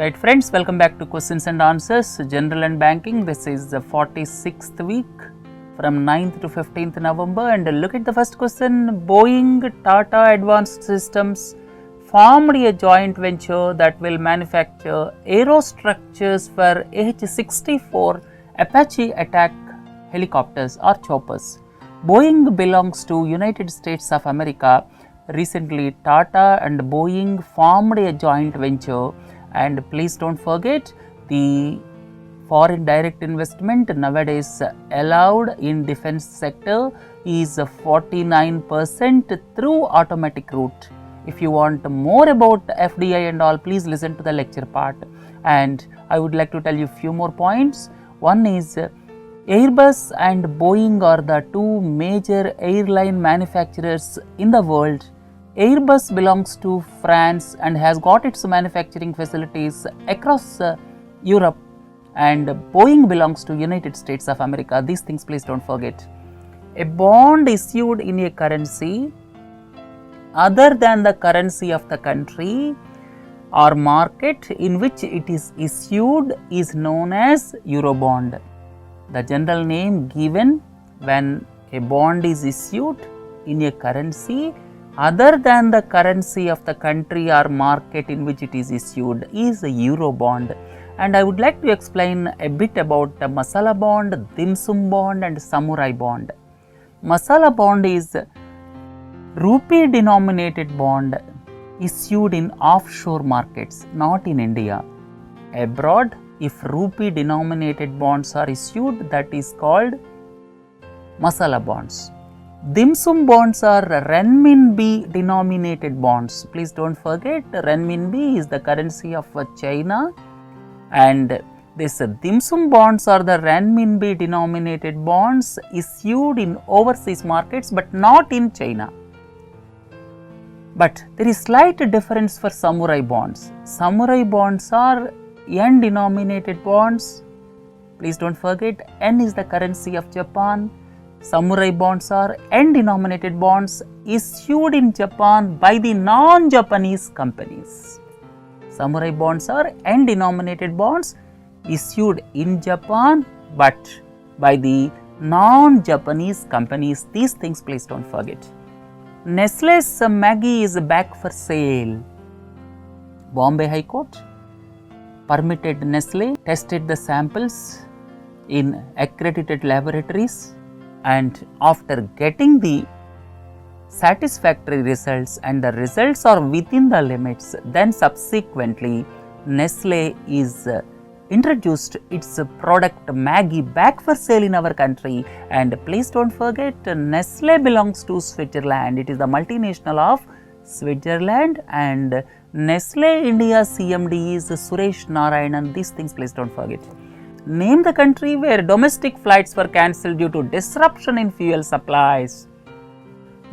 Right friends, welcome back to questions and answers, general and banking. This is the 46th week from 9th to 15th November, and look at the first question. Boeing Tata Advanced Systems formed a joint venture that will manufacture aerostructures for H-64 Apache Attack helicopters or choppers. Boeing belongs to United States of America. Recently, Tata and Boeing formed a joint venture, and please don't forget, the foreign direct investment nowadays allowed in defense sector is 49% through automatic route. If you want more about FDI and all, please listen to the lecture part. And I would like to tell you few more points. One is Airbus and Boeing are the two major airline manufacturers in the world. Airbus belongs to France and has got its manufacturing facilities across Europe, and Boeing belongs to United States of America. These things please don't forget. A bond issued in a currency other than the currency of the country or market in which it is issued is known as Eurobond. The general name given when a bond is issued in a currency other than the currency of the country or market in which it is issued is a Euro bond. And I would like to explain a bit about the Masala bond, Dim Sum bond and Samurai bond. Masala bond is rupee denominated bond issued in offshore markets, not in India. Abroad, if rupee denominated bonds are issued, that is called Masala bonds. Dim Sum bonds are renminbi denominated bonds. Please don't forget, renminbi is the currency of China, and this Dim Sum bonds are the renminbi denominated bonds issued in overseas markets but not in China. But there is slight difference for samurai bonds. Samurai bonds are yen denominated bonds. Please don't forget, yen is the currency of Japan. Samurai bonds are yen denominated bonds issued in Japan by the non-Japanese companies. Samurai bonds are yen denominated bonds issued in Japan but by the non-Japanese companies. These things please don't forget. Nestle's Maggi is back for sale. Bombay High Court permitted Nestle, tested the samples in accredited laboratories, and after getting the satisfactory results and the results are within the limits, then subsequently Nestle is introduced its product Maggi back for sale in our country. And please don't forget, Nestle belongs to Switzerland. It is the multinational of Switzerland, and Nestle India CMD is Suresh Narayanan. These things please don't forget. Name the country where domestic flights were cancelled due to disruption in fuel supplies.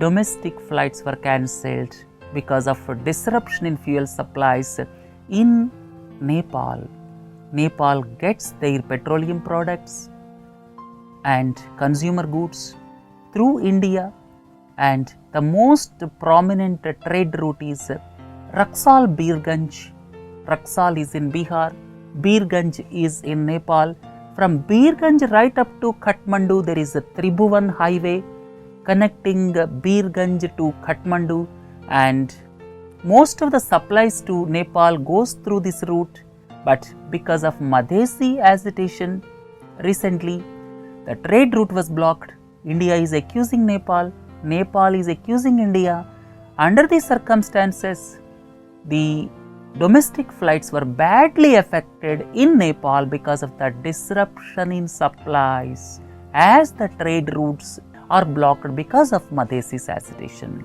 Domestic flights were cancelled because of disruption in fuel supplies in Nepal. Nepal gets their petroleum products and consumer goods through India, and the most prominent trade route is Raksal Birganj. Raksal is in Bihar. Birganj is in Nepal. From Birganj right up to Kathmandu, there is a Tribhuvan highway connecting Birganj to Kathmandu, and most of the supplies to Nepal goes through this route. But because of Madhesi agitation, recently the trade route was blocked. India is accusing Nepal. Nepal is accusing India. Under these circumstances, the domestic flights were badly affected in Nepal because of the disruption in supplies, as the trade routes are blocked because of Madhesi's agitation.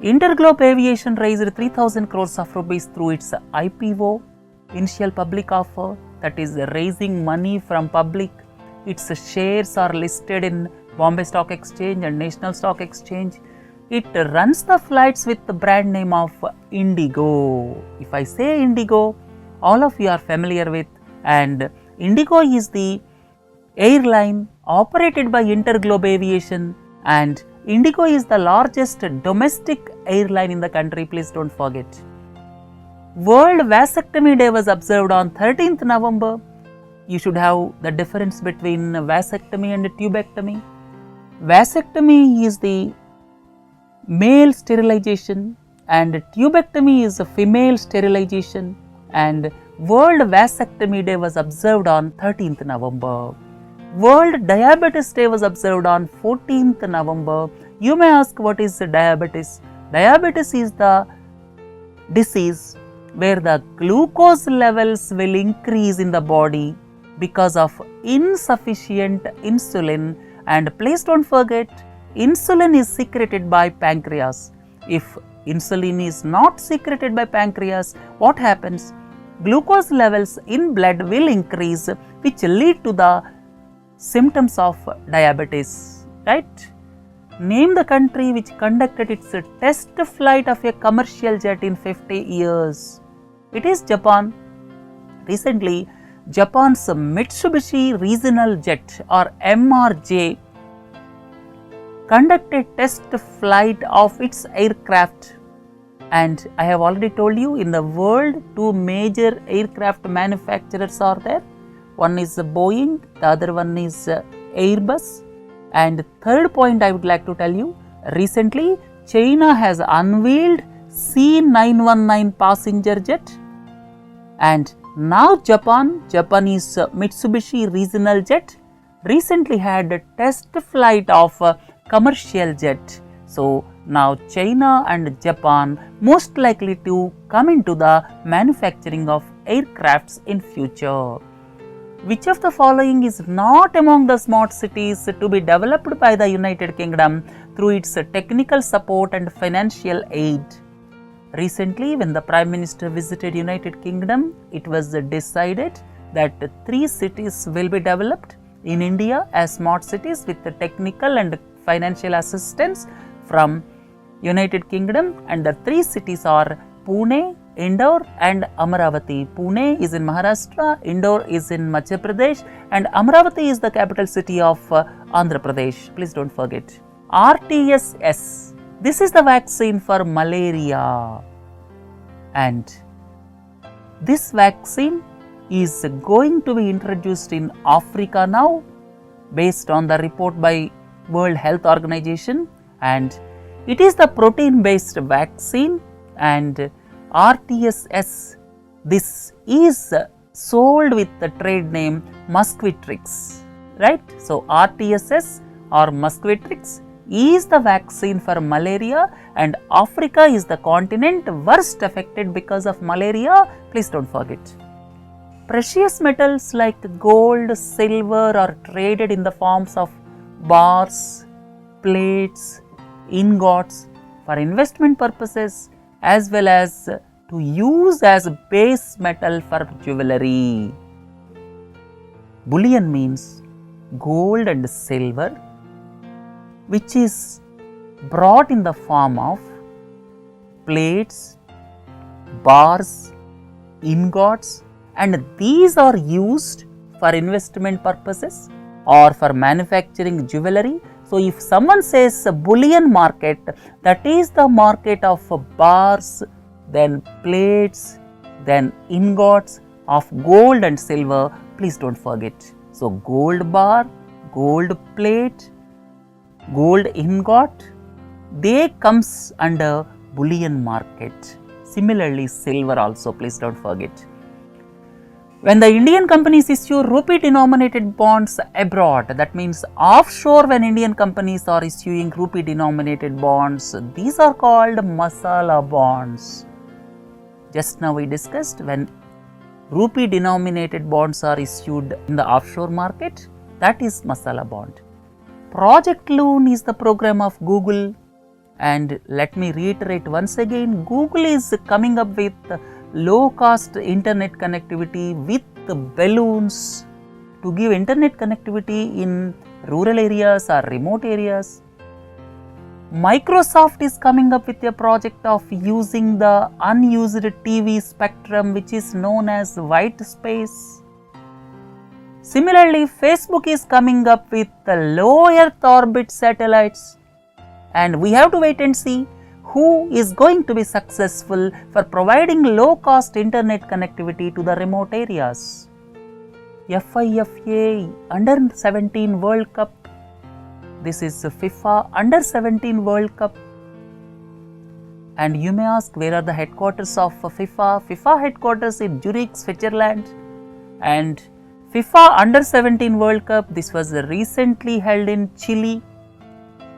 InterGlobe Aviation raised 3,000 crores of rupees through its IPO, initial public offer, that is raising money from public. Its shares are listed in Bombay Stock Exchange and National Stock Exchange. It runs the flights with the brand name of Indigo. If I say Indigo, all of you are familiar with, and Indigo is the airline operated by InterGlobe Aviation, and Indigo is the largest domestic airline in the country. Please don't forget. World Vasectomy Day was observed on 13th November. You should have the difference between vasectomy and tubectomy. Vasectomy is the male sterilization and tubectomy is a female sterilization, and World Vasectomy Day was observed on 13th November. World Diabetes Day was observed on 14th November. You may ask, what is diabetes? Diabetes is the disease where the glucose levels will increase in the body because of insufficient insulin, and please don't forget, insulin is secreted by pancreas. If insulin is not secreted by pancreas, what happens? Glucose levels in blood will increase, which lead to the symptoms of diabetes, right? Name the country which conducted its test flight of a commercial jet in 50 years. It is Japan. Recently, Japan's Mitsubishi Regional Jet or MRJ conducted test flight of its aircraft, and I have already told you, in the world 2 major aircraft manufacturers are there. One is Boeing, the other one is Airbus. And third point I would like to tell you, recently China has unveiled C919 passenger jet, and now Japanese Mitsubishi Regional Jet recently had a test flight of a commercial jet. So now China and Japan most likely to come into the manufacturing of aircrafts in future. Which of the following is not among the smart cities to be developed by the United Kingdom through its technical support and financial aid? Recently, when the Prime Minister visited United Kingdom, it was decided that 3 cities will be developed in India as smart cities with the technical and financial assistance from United Kingdom, and the 3 cities are Pune, Indore and Amaravati. Pune is in Maharashtra, Indore is in Madhya Pradesh, and Amaravati is the capital city of Andhra Pradesh. Please don't forget. RTSS, this is the vaccine for malaria, and this vaccine is going to be introduced in Africa now based on the report by World Health Organization, and it is the protein based vaccine, and RTSS, this is sold with the trade name Musquitrix, right? So RTSS or Musquitrix is the vaccine for malaria, and Africa is the continent worst affected because of malaria. Please don't forget. Precious metals like gold, silver are traded in the forms of bars, plates, ingots for investment purposes as well as to use as base metal for jewellery. Bullion means gold and silver which is brought in the form of plates, bars, ingots, and these are used for investment purposes or for manufacturing jewellery. So if someone says a bullion market, that is the market of bars, then plates, then ingots of gold and silver. Please don't forget. So gold bar, gold plate, gold ingot, they comes under bullion market. Similarly silver also, please don't forget. When the Indian companies issue rupee denominated bonds abroad, that means offshore, when Indian companies are issuing rupee denominated bonds, these are called masala bonds. Just now we discussed when rupee denominated bonds are issued in the offshore market, that is masala bond. Project Loon is the program of Google, and let me reiterate once again, Google is coming up with low cost internet connectivity with balloons to give internet connectivity in rural areas or remote areas. Microsoft is coming up with a project of using the unused TV spectrum which is known as white space. Similarly, Facebook is coming up with the low Earth orbit satellites, and we have to wait and see who is going to be successful for providing low cost internet connectivity to the remote areas? FIFA Under 17 World Cup. This is FIFA Under 17 World Cup. And you may ask, where are the headquarters of FIFA? FIFA headquarters in Zurich, Switzerland. And FIFA Under 17 World Cup, this was recently held in Chile.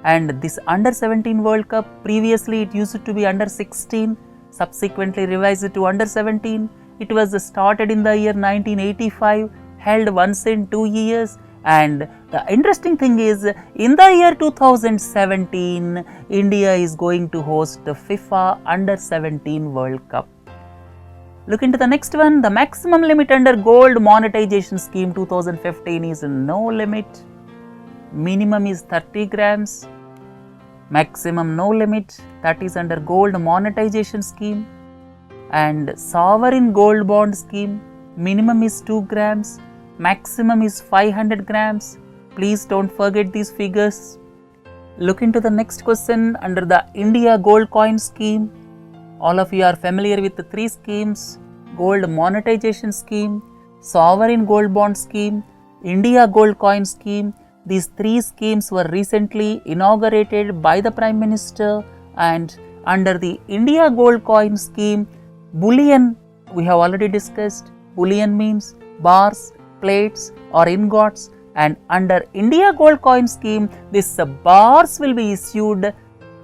And this Under 17 World Cup, previously it used to be Under 16, subsequently revised to Under 17. It was started in the year 1985, held once in 2 years. And the interesting thing is, in the year 2017, India is going to host the FIFA Under 17 World Cup. Look into the next one. The maximum limit under Gold Monetization Scheme 2015 is no limit. Minimum is 30 grams. Maximum no limit. That is under Gold Monetization Scheme. And Sovereign Gold Bond Scheme. Minimum is 2 grams. Maximum is 500 grams. Please don't forget these figures. Look into the next question under the India Gold Coin Scheme. All of you are familiar with the 3 schemes: Gold Monetization Scheme, Sovereign Gold Bond Scheme, India Gold Coin Scheme. These 3 schemes were recently inaugurated by the Prime Minister, and under the India Gold Coin Scheme, Bullion, we have already discussed. Bullion means bars, plates or ingots, and under India Gold Coin Scheme, this bars will be issued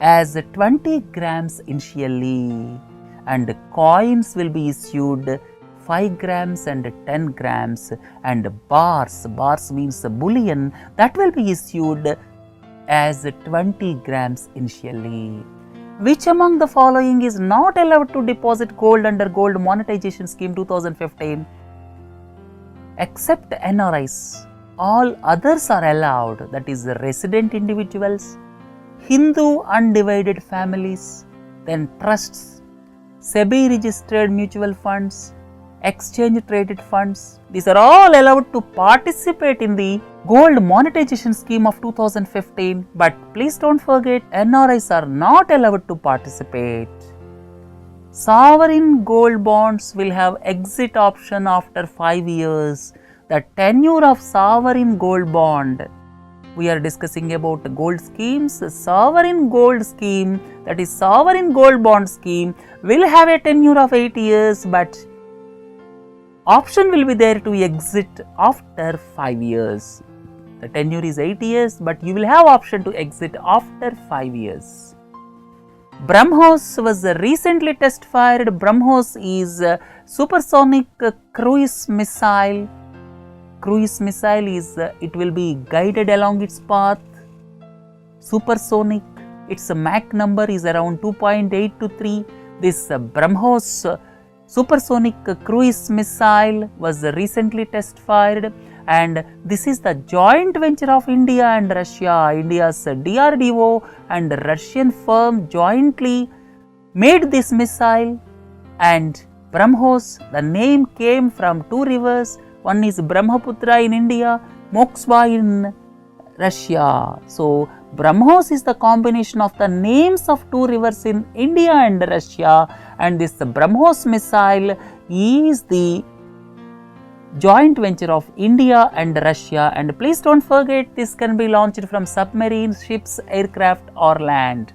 as 20 grams initially, and coins will be issued 5 grams and 10 grams, and bars means bullion, that will be issued as 20 grams initially. Which among the following is not allowed to deposit gold under Gold Monetization Scheme 2015? Except NRIs, all others are allowed, that is resident individuals, Hindu undivided families, then trusts, SEBI registered mutual funds, exchange traded funds. These are all allowed to participate in the Gold Monetization Scheme of 2015, but please don't forget, NRIs are not allowed to participate. Sovereign gold bonds will have exit option after 5 years. The tenure of sovereign gold bond, we are discussing about gold schemes. Sovereign gold scheme, that is sovereign gold bond scheme, will have a tenure of 8 years, but option will be there to exit after 5 years. The tenure is 8 years, but you will have option to exit after 5 years. BrahMos was recently test fired. BrahMos is a supersonic cruise missile. Cruise missile is, it will be guided along its path. Supersonic, its Mach number is around 2.8 to 3. This BrahMos supersonic cruise missile was recently test fired, and this is the joint venture of India and Russia. India's DRDO and Russian firm jointly made this missile, and BrahMos, the name came from 2 rivers. One is Brahmaputra in India, Moskva in Russia. So BrahMos is the combination of the names of 2 rivers in India and Russia, and this BrahMos missile is the joint venture of India and Russia. And please don't forget, this can be launched from submarines, ships, aircraft or land.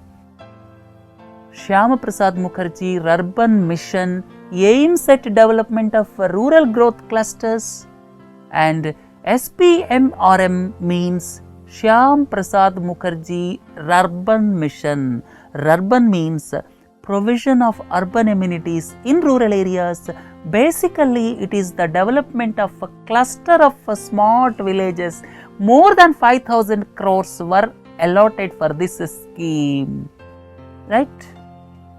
Shyama Prasad Mukherjee urban mission aims at development of rural growth clusters, and SPMRM means Shyam Prasad Mukherjee urban mission. Urban means provision of urban amenities in rural areas. Basically, it is the development of a cluster of smart villages. More than 5,000 crores were allotted for this scheme, right?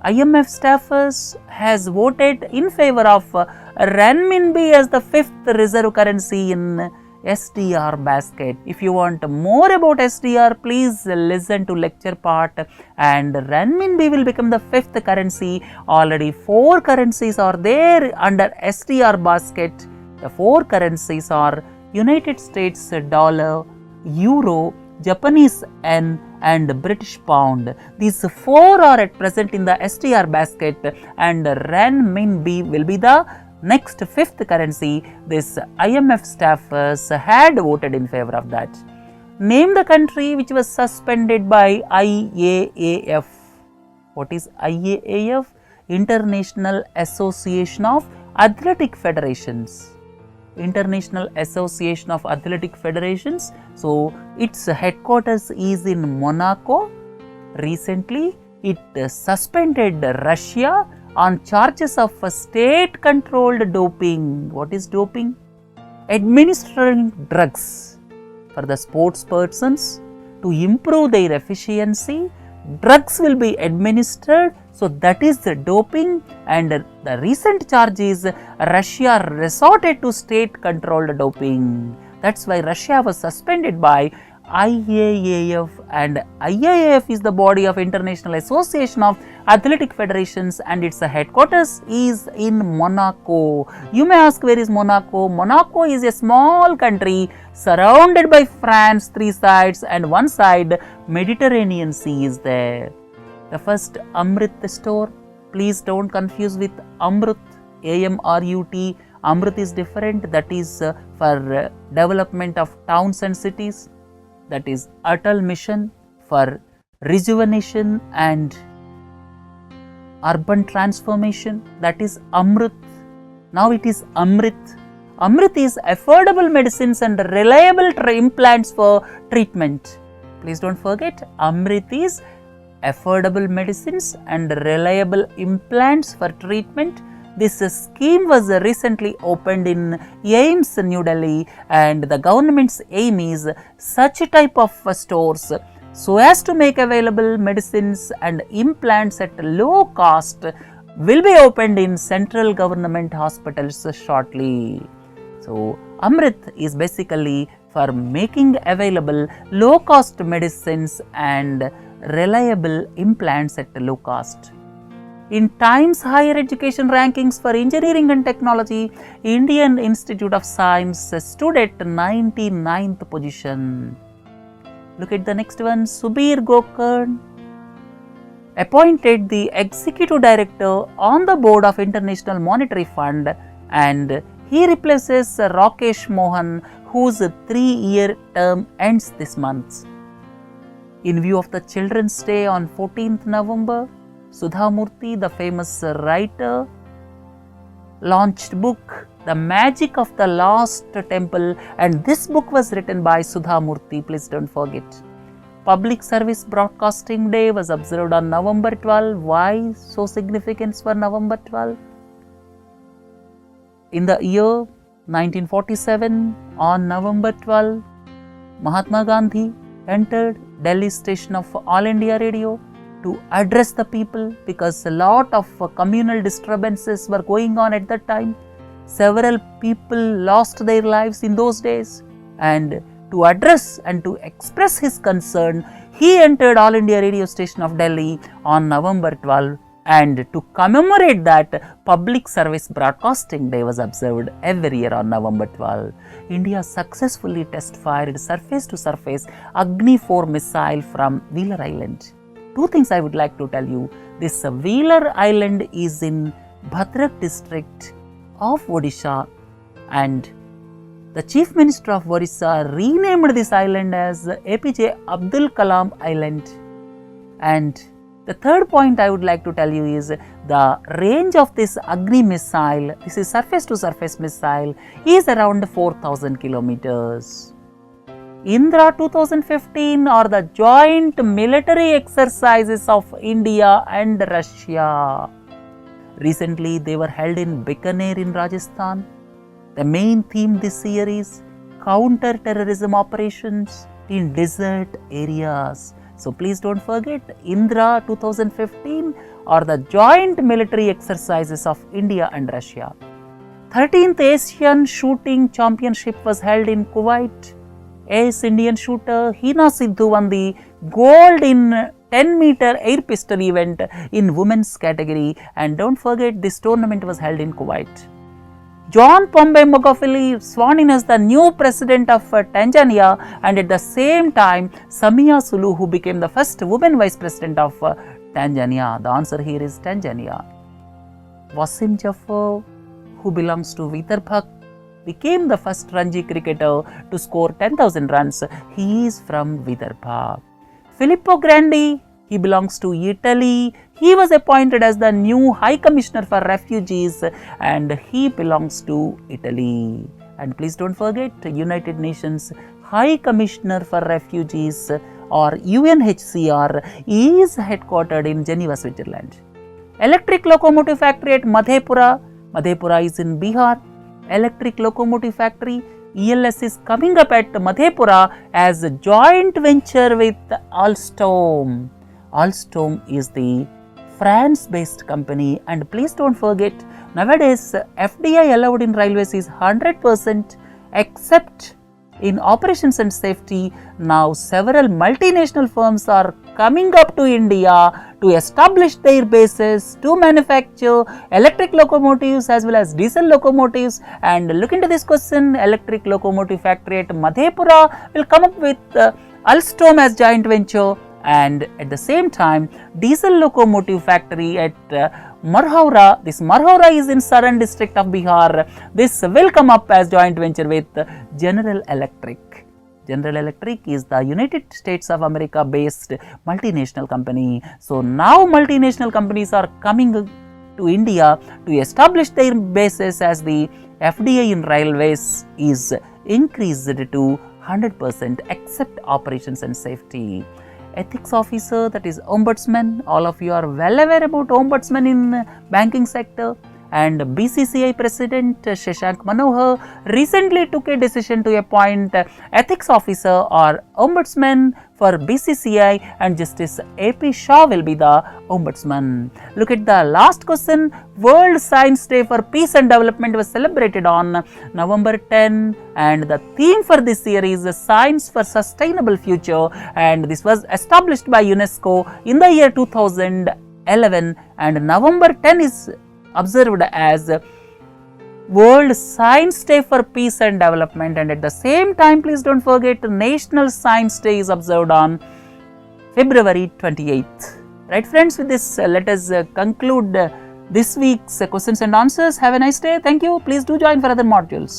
IMF staffers has voted in favor of renminbi as the 5th reserve currency in SDR basket. If you want more about SDR, please listen to lecture part, and renminbi will become the 5th currency. Already 4 currencies are there under SDR basket. The 4 currencies are United States dollar, euro, Japanese yen and British pound. These four are at present in the STR basket, and renminbi will be the next fifth currency. This IMF staffers had voted in favor of that. Name the country which was suspended by IAAF. What is IAAF? International Association of Athletic Federations. International Association of Athletic Federations. So, its headquarters is in Monaco. Recently, it suspended Russia on charges of state controlled doping. What is doping? Administering drugs for the sports persons to improve their efficiency. Drugs will be administered, so that is the doping, and the recent charge is Russia resorted to state controlled doping. That's why Russia was suspended by IAAF, and IAAF is the body of International Association of Athletic Federations, and its headquarters is in Monaco. You may ask, where is Monaco? Monaco is a small country surrounded by France, three sides, and one side Mediterranean Sea is there. The first Amrit store, please don't confuse with Amrut, AMRUT. Amrit is different, that is for development of towns and cities. That is Atal Mission for rejuvenation and urban transformation. That is Amrut. Now it is Amrit. Amrit is affordable medicines and reliable implants for treatment. Please don't forget, Amrit is affordable medicines and reliable implants for treatment. This scheme was recently opened in AIIMS, New Delhi, and the government's aim is such a type of stores so as to make available medicines and implants at low cost will be opened in central government hospitals shortly. So, Amrit is basically for making available low cost medicines and reliable implants at low cost. In Times Higher Education Rankings for Engineering and Technology, Indian Institute of Science stood at 99th position. Look at the next one, Subir Gokarn, appointed the Executive Director on the Board of International Monetary Fund, and he replaces Rakesh Mohan, whose 3-year term ends this month. In view of the Children's Day on 14th November, Sudha Murthy, the famous writer, launched book The Magic of the Lost Temple, and this book was written by Sudha Murthy, please don't forget. Public Service Broadcasting Day was observed on November 12. Why so significant for November 12? In the year 1947, on November 12, Mahatma Gandhi entered Delhi station of All India Radio to address the people, because a lot of communal disturbances were going on at that time. Several people lost their lives in those days, and to address and to express his concern, he entered All India Radio station of Delhi on November 12, and to commemorate that, Public Service Broadcasting Day was observed every year on November 12. India successfully test-fired surface-to-surface Agni IV missile from Wheeler Island. Two things I would like to tell you. This Wheeler Island is in Bhadrak district of Odisha, and the Chief Minister of Odisha renamed this island as APJ Abdul Kalam Island. And the third point I would like to tell you is the range of this Agni missile, this is surface-to-surface missile, is around 4,000 kilometers. Indra 2015 are the joint military exercises of India and Russia. Recently, they were held in Bikaner in Rajasthan. The main theme this year is counter-terrorism operations in desert areas. So, please don't forget, Indra 2015 are the joint military exercises of India and Russia. 13th Asian Shooting Championship was held in Kuwait. Indian Shooter Heena Sidhu won the gold in 10-meter air pistol event in women's category, and don't forget, this tournament was held in Kuwait. John Pombe Magufuli sworn in as the new president of Tanzania, and at the same time Samia Suluhu became the first woman vice president of Tanzania. The answer here is Tanzania. Wasim Jaffer, who belongs to Vidarbha, became the first Ranji cricketer to score 10,000 runs. He is from Vidarbha. Filippo Grandi, he belongs to Italy. He was appointed as the new High Commissioner for Refugees, and he belongs to Italy. And please don't forget, United Nations High Commissioner for Refugees, or UNHCR, is headquartered in Geneva, Switzerland. Electric Locomotive Factory at Madhepura. Madhepura is in Bihar. Electric Locomotive Factory, ELS, is coming up at Madhepura as a joint venture with Alstom. Alstom is the France-based company, and please don't forget, nowadays FDI allowed in railways is 100% except in operations and safety. Now several multinational firms are coming up to India to establish their bases to manufacture electric locomotives as well as diesel locomotives. And look into this question, electric locomotive factory at Madhepura will come up with Alstom as joint venture, and at the same time diesel locomotive factory at Marhaura. This Marhaura is in Saran district of Bihar. This will come up as joint venture with General Electric. General Electric is the United States of America based multinational company. So now multinational companies are coming to India to establish their bases as the FDI in railways is increased to 100% except operations and safety. Ethics officer, that is ombudsman. All of you are well aware about ombudsman in banking sector. And BCCI President Shashank Manohar recently took a decision to appoint ethics officer or ombudsman for BCCI, and Justice AP Shah will be the ombudsman. Look at the last question. World Science Day for Peace and Development was celebrated on November 10, and the theme for this year is Science for Sustainable Future, and this was established by UNESCO in the year 2011, and November 10 is observed as World Science Day for Peace and Development, and at the same time please don't forget National Science Day is observed on February 28th. Right friends, with this let us conclude this week's questions and answers. Have a nice day. Thank you. Please do join for other modules.